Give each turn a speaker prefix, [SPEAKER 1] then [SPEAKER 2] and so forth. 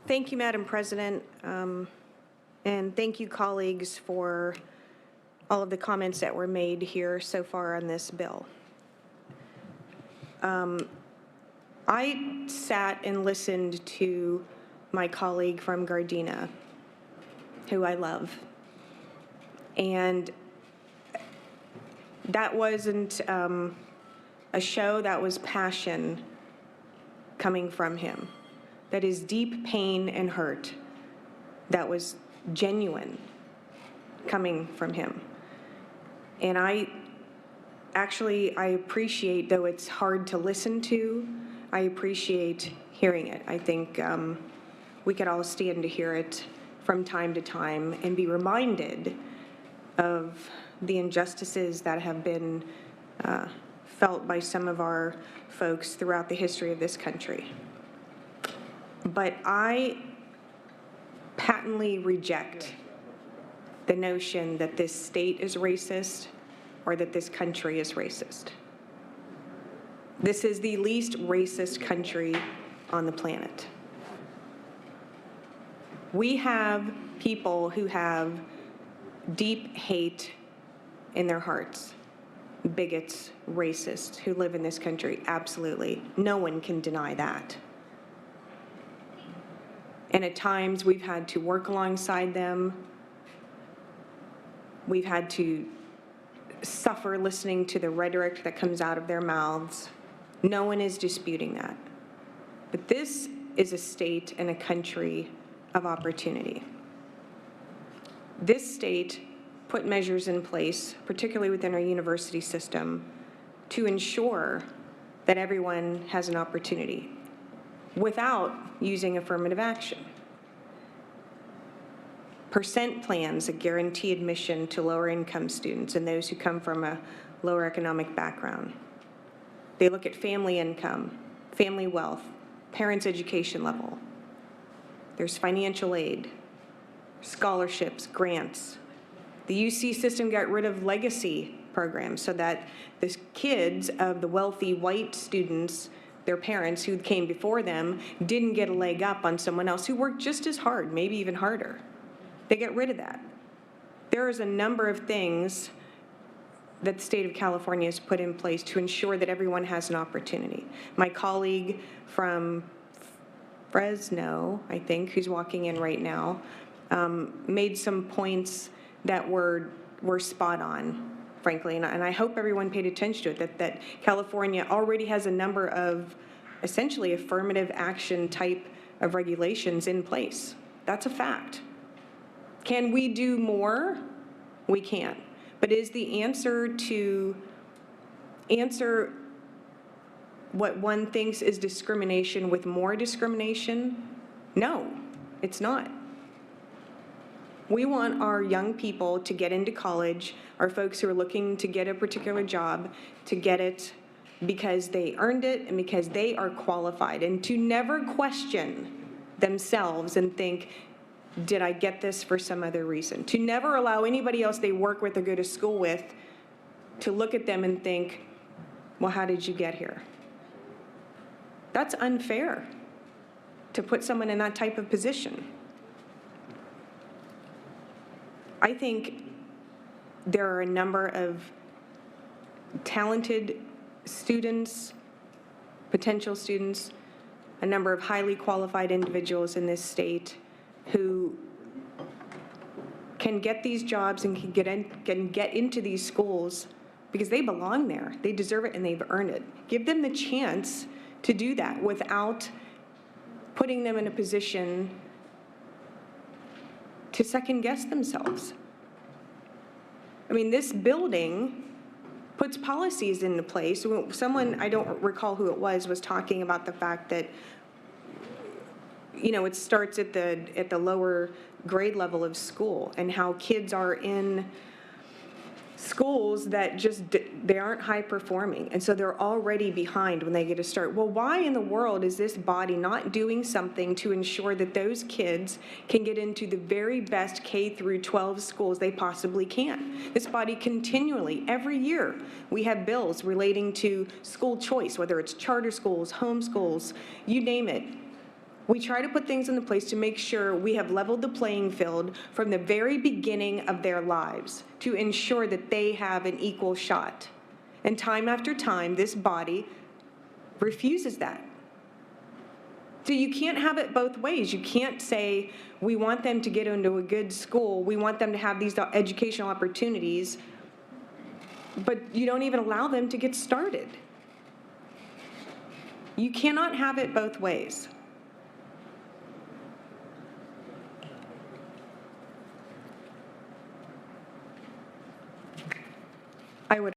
[SPEAKER 1] Thank you, Madam President, and thank you, colleagues, for all of the comments that were made here so far on this bill. I sat and listened to my colleague from Gardena, who I love, and that wasn't a show, that was passion coming from him. That is deep pain and hurt that was genuine coming from him. And I appreciate, though it's hard to listen to, I appreciate hearing it. I think we could all stand to hear it from time to time and be reminded of the injustices that have been felt by some of our folks throughout the history of this country. But I patently reject the notion that this state is racist or that this country is racist. This is the least racist country on the planet. We have people who have deep hate in their hearts, bigots, racists, who live in this country, absolutely. No one can deny that. And at times, we've had to work alongside them. We've had to suffer listening to the rhetoric that comes out of their mouths. No one is disputing that. But this is a state and a country of opportunity. This state put measures in place, particularly within our university system, to ensure that everyone has an opportunity without using affirmative action. Percent plans that guarantee admission to lower income students and those who come from a lower economic background. They look at family income, family wealth, parents' education level. There's financial aid, scholarships, grants. The UC system got rid of legacy programs so that the kids of the wealthy white students, their parents who came before them, didn't get a leg up on someone else who worked just as hard, maybe even harder. They get rid of that. There is a number of things that the state of California has put in place to ensure that everyone has an opportunity. My colleague from Fresno, I think, who's walking in right now, made some points that were spot on, frankly, and I hope everyone paid attention to it, that California already has a number of essentially affirmative action type of regulations in place. That's a fact. Can we do more? We can. But is the answer to answer what one thinks is discrimination with more discrimination? No, it's not. We want our young people to get into college, our folks who are looking to get a particular job, to get it because they earned it and because they are qualified, and to never question themselves and think, did I get this for some other reason? To never allow anybody else they work with or go to school with to look at them and think, well, how did you get here? That's unfair to put someone in that type of position. I think there are a number of talented students, potential students, a number of highly qualified individuals in this state who can get these jobs and can get into these schools because they belong there. They deserve it and they've earned it. Give them the chance to do that without putting them in a position to second guess themselves. I mean, this building puts policies into place. Someone, I don't recall who it was talking about the fact that, you know, it starts at the lower grade level of school and how kids are in schools that just, they aren't high performing. And so they're already behind when they get to start. Well, why in the world is this body not doing something to ensure that those kids can get into the very best K through 12 schools they possibly can? This body continually, every year, we have bills relating to school choice, whether it's charter schools, home schools, you name it. We try to put things in place to make sure we have leveled the playing field from the very beginning of their lives to ensure that they have an equal shot. And time after time, this body refuses that. So you can't have it both ways. You can't say, we want them to get into a good school, we want them to have these educational opportunities, but you don't even allow them to get started. You cannot have it both ways. I would